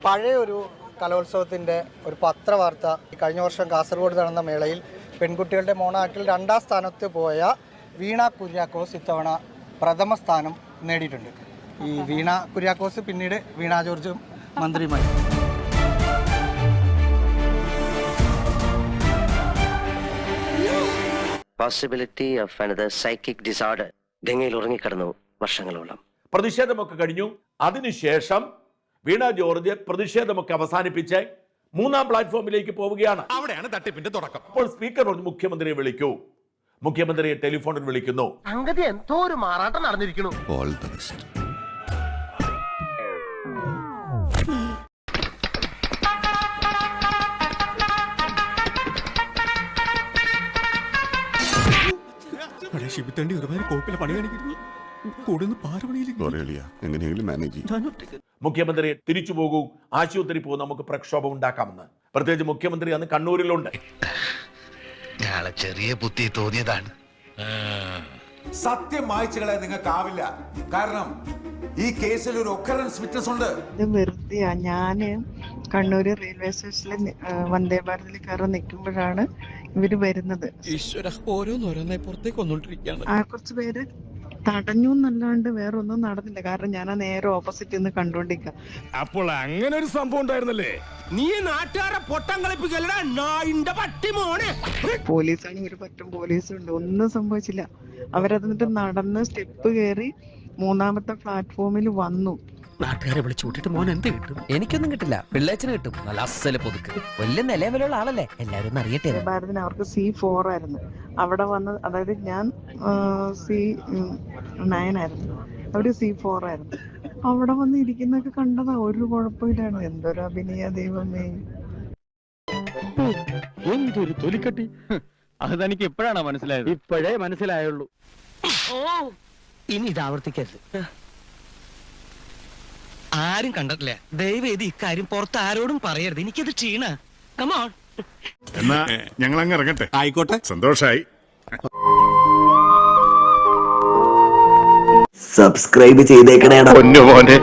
പഴയ ഒരു കലോത്സവത്തിൻ്റെ ഒരു പത്രവാർത്ത. കഴിഞ്ഞ വർഷം കാസർഗോഡ് നടന്ന മേളയിൽ പെൺകുട്ടികളുടെ മോണാക്റ്റിൽ 2ാം സ്ഥാനത്ത് പോയ വീണ കുര്യാക്കോസ് ഇത്തവണ പ്രഥമ സ്ഥാനം നേടിയിട്ടുണ്ട്. ഈ വീണ കുര്യാക്കോസ് പിന്നീട് വീണ ജോർജ് മന്ത്രിയുമായി. Possibility of another psychic disorder. ഗംഗയിൽ ഉറങ്ങിക്കിടന്നു വർഷങ്ങളോളം. പ്രതിഷേധമൊക്കെ കഴിഞ്ഞു. അതിനുശേഷം വീണ ജോർജ് പ്രതിഷേധമൊക്കെ അവസാനിപ്പിച്ച് 3ാം പ്ലാറ്റ്ഫോമിലേക്ക് പോവുകയാണ്. അവിടെയാണ് തട്ടിപ്പിന്റെ തുടക്കം. അപ്പോൾ സ്പീക്കർ പറഞ്ഞു മുഖ്യമന്ത്രിയെ വിളിക്കൂ. മുഖ്യമന്ത്രിയെ ടെലിഫോണിൽ വിളിക്കുന്നു. സംഗതി എന്തോ ഒരു മാറാട്ടം നടന്നിരിക്കുന്നു. ശിബിത്തണ്ടി ഒരുപാട് കോപ്പിലെ പണി കാണിക്കുന്നു. മുഖ്യമന്ത്രി തിരിച്ചു പോകൂ, ആശുപത്രി പോകും, നമുക്ക് പ്രക്ഷോഭം ഉണ്ടാക്കാമെന്ന്. പ്രത്യേകിച്ച് മുഖ്യമന്ത്രി അന്ന് കണ്ണൂരിലുണ്ട്. ചെറിയ ബുദ്ധി തോന്നിയതാണ്. സത്യം മായ്ച്ചുകളെ നിങ്ങൾക്കാവില്ല. കാരണം ഈ കേസിൽ ഒരു ഒക്കറൻസ് വിറ്റ്നസ് ഉണ്ട്. ഇത് വെറുതെയാ. ഞാന് കണ്ണൂര് റെയിൽവേ സ്റ്റേഷനിൽ വന്ദേ ഭാരതിൽ കയറി നിൽക്കുമ്പോഴാണ് ഇവര് വരുന്നത്. ഓരോന്നോരോന്നായി പുറത്തേക്ക് വന്നോണ്ടിരിക്കുകയാണ്. കുറച്ച് പേര് തടഞ്ഞു എന്നല്ലാണ്ട് വേറെ ഒന്നും നടന്നില്ല. കാരണം ഞാൻ നേരെ ഓപ്പോസിറ്റ് നിന്ന് കണ്ടോണ്ടിരിക്ക. അപ്പോൾ അങ്ങനെ ഒരു സംഭവം ഉണ്ടായിരുന്നല്ലേ? നീ നാട്ടുകാരെ പൊട്ടം കളിപ്പിക്കലടാ നായിന്റെ പട്ടി മോനെ. പോലീസാണെങ്കിൽ ഒരു പറ്റം പോലീസുണ്ട്, ഒന്നും സംഭവിച്ചില്ല. അവരതിന്നിട്ട് നടന്ന് സ്റ്റെപ്പ് കയറി 3ാമത്തെ പ്ലാറ്റ്ഫോമിൽ വന്നു. നാട്ടുകാരെ വിളിച്ചു കൂട്ടിട്ട് മോൻ എന്ത് കിട്ടും? എനിക്കൊന്നും കിട്ടില്ല, പിള്ളേച്ചന് കിട്ടും. നല്ല അസല് പൊതുക്ക്, വലിയ നിലവിലുള്ള ആളല്ലേ, എല്ലാരും ഒന്ന് അറിയട്ടെ. ഭാരതിന് അവർക്ക് C4 ആയിരുന്നു. അവിടെ വന്ന്, അതായത് ഞാൻ C9 ആയിരുന്നു, അവര് C4 ആയിരുന്നു. അവിടെ വന്ന് ഇരിക്കുന്നൊക്കെ കണ്ടതാ, ഒരു കുഴപ്പമില്ലാണ്. എന്തൊരു അഭിനയ ദൈവമേ. എന്തൊരു തൊലിക്കട്ടി. അത് തനിക്ക് ഇപ്പോഴാണോ മനസ്സിലായത്? ഇപ്പോഴേ മനസ്സിലായുള്ളൂ. ഇനി ഇത് ആവർത്തിക്കരുത്. ആരും കണ്ടിട്ടില്ല. ദയവേദി ഇക്കാര്യം പുറത്ത് ആരോടും പറയരുത്. എനിക്കത് ക്ഷീണ. കമോൺ. എന്നാ ഞങ്ങൾ അങ്ങ് ഇറങ്ങട്ടെ. ആയിക്കോട്ടെ, സന്തോഷായി. സബ്സ്ക്രൈബ് ചെയ്തേക്കണേ പൊന്നു മോനെ.